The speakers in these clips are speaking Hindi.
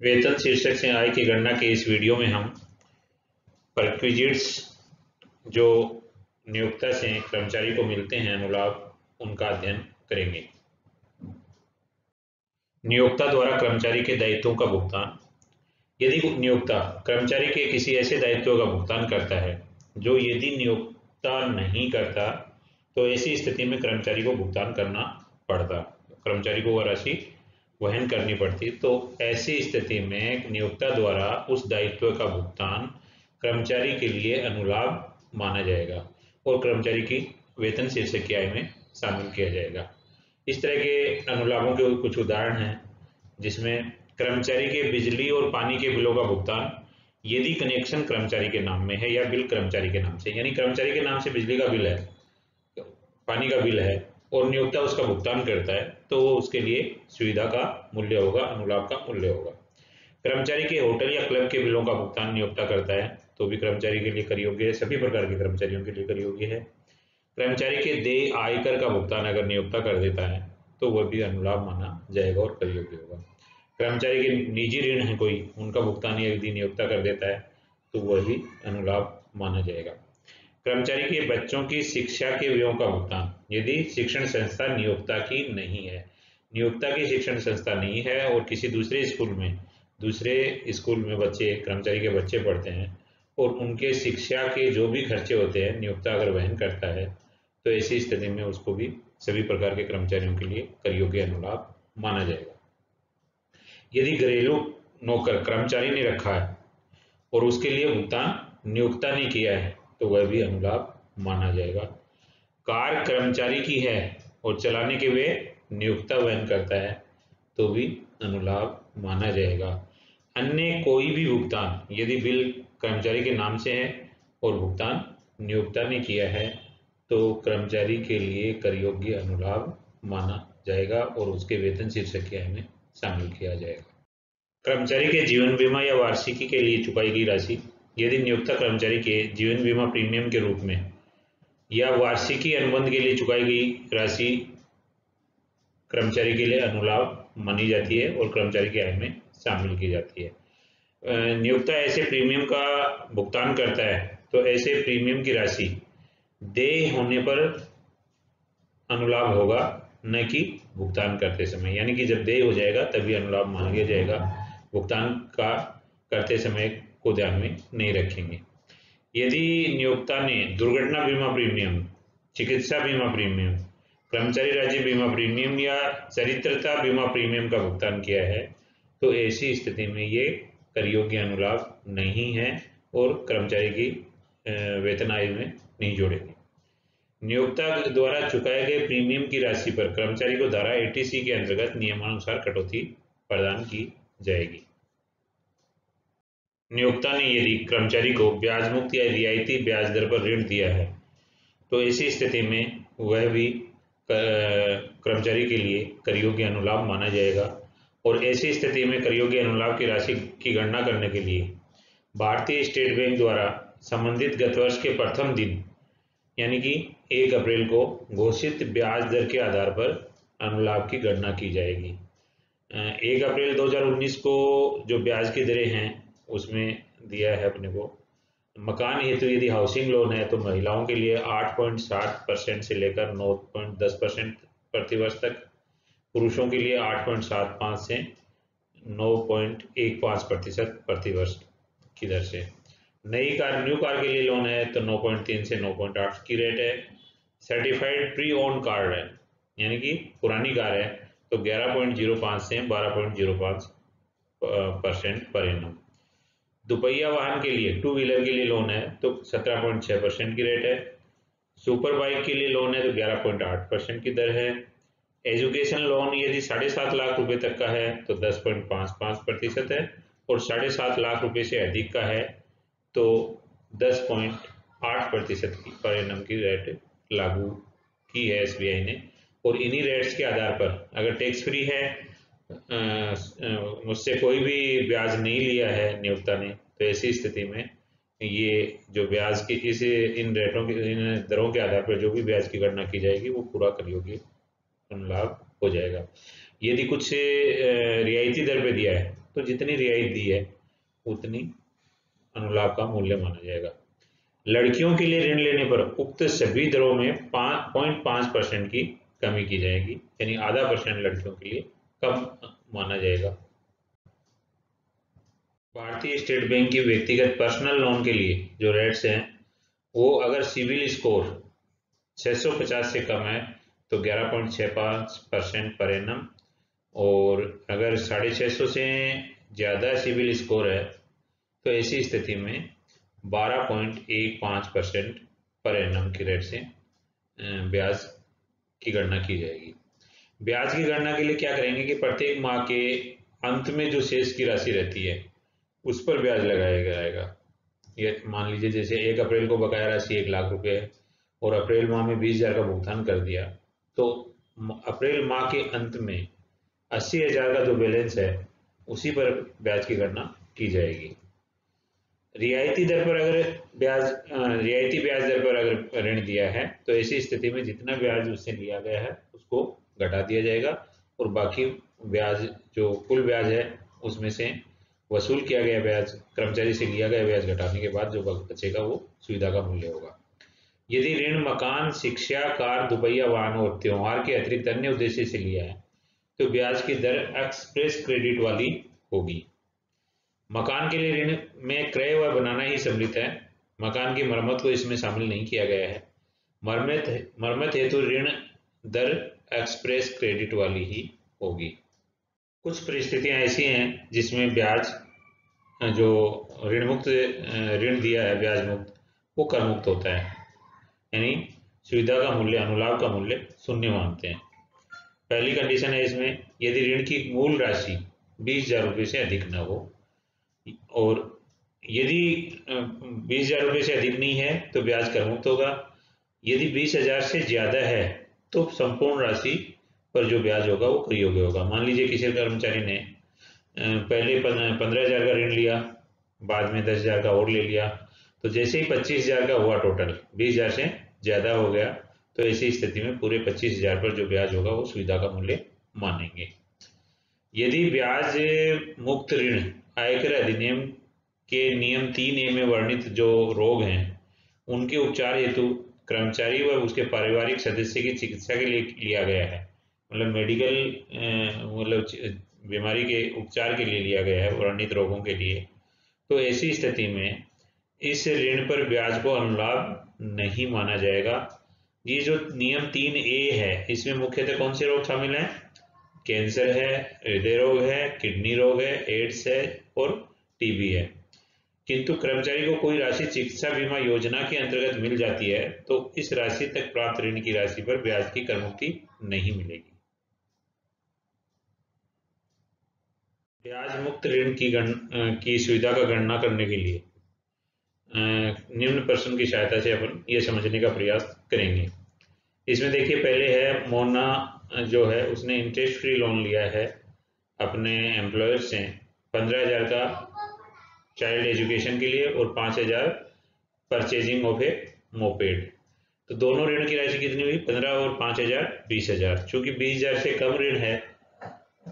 वेतन शीर्षक से आय की गणना के इस वीडियो में हम परक्विजिट्स जो नियोक्ता से कर्मचारी को मिलते हैं अनुलाभ उनका अध्ययन करेंगे। नियोक्ता द्वारा कर्मचारी के दायित्वों का भुगतान। यदि नियोक्ता कर्मचारी के किसी ऐसे दायित्व का भुगतान करता है जो यदि नियोक्ता नहीं करता तो ऐसी स्थिति में कर्मचारी को भुगतान करना पड़ता, कर्मचारी को वह राशि वहन करनी पड़ती। तो ऐसी स्थिति में नियोक्ता द्वारा उस दायित्व का भुगतान कर्मचारी के लिए अनुलाभ माना जाएगा और कर्मचारी की वेतन शीर्षक की आय में शामिल किया जाएगा। इस तरह के अनुलाभों के कुछ उदाहरण हैं जिसमें कर्मचारी के बिजली और पानी के बिलों का भुगतान यदि कनेक्शन कर्मचारी के नाम में है या बिल कर्मचारी के नाम से, यानी कर्मचारी के नाम से बिजली का बिल है, पानी का बिल है और नियोक्ता उसका भुगतान करता है तो वो उसके लिए सुविधा का मूल्य होगा, अनुलाभ का मूल्य होगा। कर्मचारी के होटल या क्लब के बिलों का भुगतान नियोक्ता करता है तो भी कर्मचारी के लिए कर योग्य है, सभी प्रकार के कर्मचारियों के लिए कर योग्य है। कर्मचारी के देय आयकर का भुगतान अगर नियोक्ता कर देता है तो वह भी अनुलाभ माना जाएगा और कर योग्य होगा। कर्मचारी के निजी ऋण है कोई, उनका भुगतान यदि नियोक्ता कर देता है तो वह भी अनुलाभ माना जाएगा। कर्मचारी के बच्चों की शिक्षा के व्ययों का भुगतान यदि शिक्षण संस्था नियोक्ता की नहीं है, नियोक्ता की शिक्षण संस्था नहीं है और किसी दूसरे स्कूल में बच्चे, कर्मचारी के बच्चे पढ़ते हैं और उनके शिक्षा के जो भी खर्चे होते हैं नियोक्ता अगर वहन करता है तो ऐसी स्थिति में उसको भी सभी प्रकार के कर्मचारियों के लिए कर योग्य अनुलाभ माना जाएगा। यदि घरेलू नौकर कर्मचारी ने रखा है और उसके लिए भुगतान नियोक्ता ने किया है तो वह भी अनुलाभ माना जाएगा। कार कर्मचारी की है और चलाने के वे नियोक्ता वहन करता है तो भी अनुलाभ माना जाएगा। अन्य कोई भी भुगतान यदि बिल कर्मचारी के नाम से है और भुगतान नियोक्ता ने किया है तो कर्मचारी के लिए कर योग्य अनुलाभ माना जाएगा और उसके वेतन शीर्षक की आय में शामिल किया जाएगा। कर्मचारी के जीवन बीमा या वार्षिकी के लिए चुकाई गई राशि यदि नियोक्ता कर्मचारी के जीवन बीमा प्रीमियम के रूप में या वार्षिकी अनुबंध के लिए चुकाई गई राशि कर्मचारी के लिए अनुलाभ मानी जाती है और कर्मचारी की आय में शामिल की जाती है। नियोक्ता ऐसे प्रीमियम का भुगतान करता है तो ऐसे प्रीमियम की राशि देय होने पर अनुलाभ होगा, न कि भुगतान करते समय, यानी कि जब देय हो जाएगा तभी अनुलाभ माना जाएगा, भुगतान का करते समय को ध्यान में नहीं रखेंगे। यदि नियोक्ता ने दुर्घटना बीमा प्रीमियम, चिकित्सा बीमा प्रीमियम, कर्मचारी राज्य बीमा प्रीमियम या चरित्रता बीमा प्रीमियम का भुगतान किया है तो ऐसी स्थिति में ये कर योग्य अनुलाभ नहीं है और कर्मचारी की वेतन आय में नहीं जोड़ेंगे। नियोक्ता द्वारा चुकाए गए प्रीमियम की राशि पर कर्मचारी को धारा 80C के अंतर्गत नियमानुसार कटौती प्रदान की जाएगी। नियोक्ता ने यदि कर्मचारी को ब्याज मुक्त या रियायती ब्याज दर पर ऋण दिया है तो ऐसी स्थिति में वह भी कर्मचारी के लिए कर योग्य अनुलाभ माना जाएगा और ऐसी स्थिति में कर योग्य अनुलाभ की राशि की गणना करने के लिए भारतीय स्टेट बैंक द्वारा संबंधित गत वर्ष के प्रथम दिन यानी कि 1 अप्रैल को घोषित ब्याज दर के आधार पर अनुलाभ की गणना की जाएगी। 1 अप्रैल 2019 को जो ब्याज की दरें हैं उसमें दिया है अपने को, मकान हेतु यदि हाउसिंग लोन है तो महिलाओं के लिए 8.7% से लेकर 9.10% प्रतिवर्ष तक, पुरुषों के लिए 8.75 से 9.15% प्रतिवर्ष की दर से। न्यू कार के लिए लोन है तो 9.3 से 9.8 की रेट है। सर्टिफाइड प्री ओन्ड कार है यानी कि पुरानी कार है तो 11.05 से 12.05% पर एनम। दुपहिया वाहन के लिए, टू व्हीलर के लिए लोन है तो 17.6% की रेट है। सुपर बाइक के लिए लोन है तो 11.8% की दर है। एजुकेशन लोन यदि 7.5 लाख रुपए तक का है तो 10.55% है और 7.5 लाख रुपए से अधिक का है तो 10.8% की पर एनम की रेट लागू की है SBI ने। और इन्हीं रेट्स के आधार पर अगर टैक्स फ्री है, मुझसे कोई भी ब्याज नहीं लिया है नियोक्ता ने तो ऐसी स्थिति में ये जो ब्याज की इन दरों के आधार पर जो भी ब्याज की गणना की जाएगी वो पूरा कर योग्य अनुलाभ हो जाएगा। यदि कुछ रियायती दर पे दिया है तो जितनी रियायत दी है उतनी अनुलाभ का मूल्य माना जाएगा। लड़कियों के लिए ऋण लेने पर उक्त सभी दरों में 5.5% की कमी की जाएगी, यानी आधा % लड़कियों के लिए कम माना जाएगा। भारतीय स्टेट बैंक की व्यक्तिगत पर्सनल लोन के लिए जो रेट्स हैं वो अगर सिविल स्कोर 650 से कम है तो 11.65% पर एनम, और अगर 650 से ज़्यादा सिविल स्कोर है तो ऐसी स्थिति में 12.15% पर एनम की रेट से ब्याज की गणना की जाएगी। ब्याज की गणना के लिए क्या करेंगे कि प्रत्येक माह के अंत में जो शेष की राशि रहती है उस पर ब्याज लगाया जाएगा। ये मान लीजिए जैसे 1 अप्रैल को बकाया राशि 1 लाख रुपए है और अप्रैल माह में 20,000 का भुगतान कर दिया, तो अप्रैल माह के अंत में 80,000 का जो बैलेंस है उसी पर ब्याज की गणना की जाएगी। रियायती ब्याज दर पर अगर ऋण दिया है तो ऐसी स्थिति में जितना ब्याज उससे लिया गया है उसको घटा दिया जाएगा और बाकी ब्याज जो कुल ब्याज है उसमें से वसूल किया गया ब्याज, कर्मचारी से लिया गया ब्याज घटाने के बाद जो बचेगा वो सुविधा का मूल्य होगा। यदि ऋण मकान, शिक्षा, कार, दुपहिया वाहन और त्योहार के अतिरिक्त अन्य उद्देश्य से लिया है तो ब्याज की दर एक्सप्रेस क्रेडिट वाली होगी। मकान के लिए ऋण में क्रय व बनाना ही सम्मिलित है, मकान की मरम्मत को इसमें शामिल नहीं किया गया है। मरम्मत हेतु ऋण दर एक्सप्रेस क्रेडिट वाली ही होगी। कुछ परिस्थितियां ऐसी हैं जिसमें ब्याज जो ऋण दिया है ब्याज मुक्त वो कर मुक्त होता है, यानी सुविधा का मूल्य, अनुलाभ का मूल्य 0 मानते हैं। पहली कंडीशन है इसमें यदि ऋण की मूल राशि 20,000 रुपये से अधिक न हो, और यदि 20,000 रुपये से अधिक नहीं है तो ब्याज कर मुक्त होगा। यदि 20,000 से ज्यादा है तो संपूर्ण राशि पर जो ब्याज होगा वो कर योग्य होगा। मान लीजिए किसी कर्मचारी ने पहले 15,000 का ऋण लिया, बाद में 10,000 का और ले लिया, तो जैसे ही 25,000 का हुआ टोटल 20,000 से ज्यादा हो गया तो ऐसी स्थिति में पूरे 25,000 पर जो ब्याज होगा वो सुविधा का मूल्य मानेंगे। यदि ब्याज मुक्त ऋण आयकर अधिनियम के नियम 3A में वर्णित जो रोग हैं उनके उपचार हेतु कर्मचारी व उसके पारिवारिक सदस्य की चिकित्सा के लिए लिया गया है, मतलब बीमारी के उपचार के लिए लिया गया है वर्णित रोगों के लिए, तो ऐसी स्थिति में इस ऋण पर ब्याज को अनुलाभ नहीं माना जाएगा। ये जो नियम 3A है इसमें मुख्यतः कौन से रोग शामिल हैं? कैंसर है, हृदय रोग है, किडनी रोग है, एड्स है और टीबी है। किंतु कर्मचारी को कोई राशि चिकित्सा बीमा योजना के अंतर्गत मिल जाती है तो इस राशि तक प्राप्त ऋण की राशि पर ब्याज की कर मुक्ति नहीं मिलेगी। ब्याज मुक्त ऋण की सुविधा का गणना करने के लिए निम्न प्रश्न की सहायता से अपन ये समझने का प्रयास करेंगे। इसमें देखिए पहले है मोना जो है उसने इंटरेस्ट फ्री लोन लिया है अपने एम्प्लॉयर से 15,000 का चाइल्ड एजुकेशन के लिए और 5,000 परचेजिंग ऑफ ए मोपेड। तो दोनों ऋण की राशि कितनी हुई? 15 और 5,000 20,000। चूंकि 20,000 से कम ऋण है,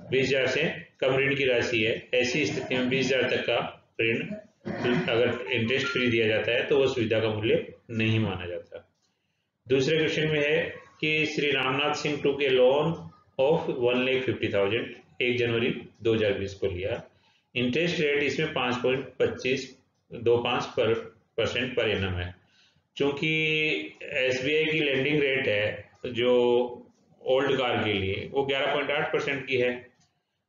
20,000 से कम ऋण की राशि है, ऐसी स्थिति में 20,000 तक का ऋण अगर इंटरेस्ट फ्री दिया जाता है तो वह सुविधा का मूल्य नहीं माना जाता। दूसरे क्वेश्चन में है कि श्री रामनाथ सिंह टू के लोन ऑफ 1,50,000 1 जनवरी 2020 को लिया। इंटरेस्ट रेट इसमें 5.25% पर एनम है। चूंकि एसबीआई की लेंडिंग रेट है जो ओल्ड कार के लिए वो 11.8% की है,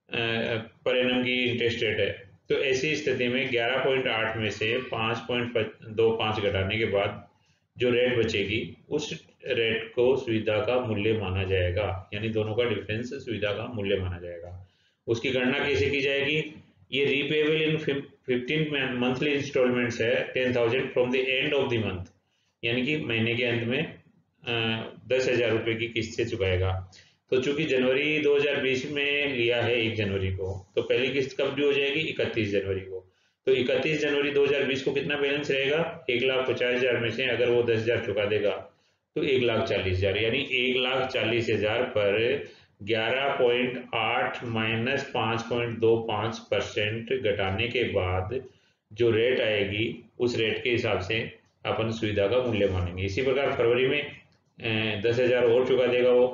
पर एनम की इंटरेस्ट रेट है, तो ऐसी स्थिति में 11.8 में से 5.25 घटाने के बाद जो रेट बचेगी उस रेट को सुविधा का मूल्य माना जाएगा, यानी दोनों का डिफरेंस सुविधा का मूल्य माना जाएगा। उसकी गणना कैसे की जाएगी? ये रीपेबल इन 15 मंथली इंस्टॉलमेंट्स है 10,000 from the end of the month, यानी कि महीने के अंत में 10,000 रुपये की किस्त से चुकाएगा। तो चूंकि जनवरी 2020 में लिया है 1 जनवरी को, तो पहली किस्त कब ड्यू हो जाएगी? 31 जनवरी को। तो 31 जनवरी 2020 को कितना बैलेंस रहेगा? 1,50,000 में से अगर वो 10,000 चुका देगा तो 1,40,000, यानी 1,40,000 पर 11.8 माइनस 5.25% घटाने के बाद जो रेट आएगी उस रेट के हिसाब से अपन सुविधा का मूल्य मानेंगे। इसी प्रकार फरवरी में 10,000 और चुका देगा वो,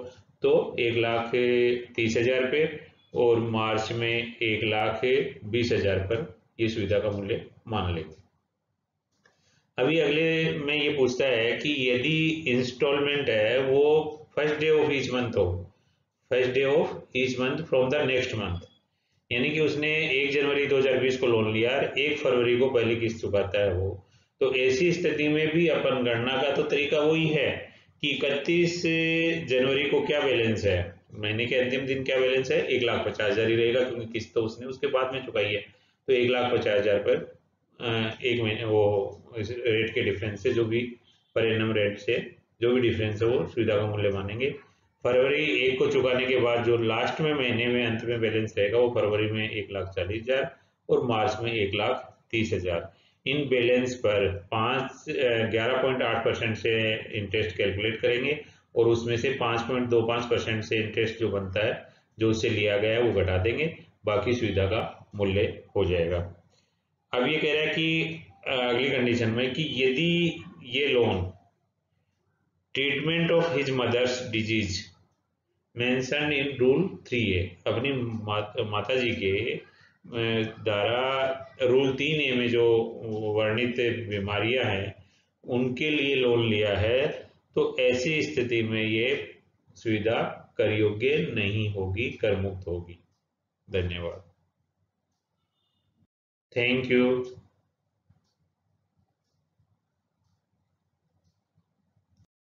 तो 1,30,000 पे, और मार्च में 1,20,000 पर ये सुविधा का मूल्य मान लेंगे। अभी अगले में ये पूछता है कि यदि इंस्टॉलमेंट है वो first day of each month हो, first day of each month from the next month, यानी कि उसने 1 जनवरी 2020 को लोन लिया और 1 फरवरी को पहली किस्त चुकाता है वो, तो ऐसी स्थिति में भी अपन गणना का तो तरीका वही है कि 31 जनवरी को क्या बैलेंस है, महीने के अंतिम दिन क्या बैलेंस है, 1,50,000 ही रहेगा, क्योंकि किस्त तो उसने उसके बाद में चुकाई है। तो 1,50,000 पर एक महीने वो इस रेट के डिफरेंस से जो भी पर एनम रेट से जो भी डिफरेंस है वो सुविधा का मूल्य मानेंगे। फरवरी 1 को चुकाने के बाद जो लास्ट में महीने में अंत में बैलेंस रहेगा वो फरवरी में 1,40,000 और मार्च में 1,30,000। इन बैलेंस पर 11.8% से इंटरेस्ट कैलकुलेट करेंगे और उसमें से 5.25% से इंटरेस्ट जो बनता है जो उससे लिया गया है वो घटा देंगे, बाकी सुविधा का मूल्य हो जाएगा। अब ये कह रहा है कि अगली कंडीशन में कि यदि ये loan treatment of his mother's disease mention in rule 3A, अपनी माता जी के द्वारा रूल 3A में जो वर्णित बीमारियां हैं उनके लिए लोन लिया है, तो ऐसी स्थिति में ये सुविधा कर योग्य नहीं होगी, कर मुक्त होगी। धन्यवाद। Thank you.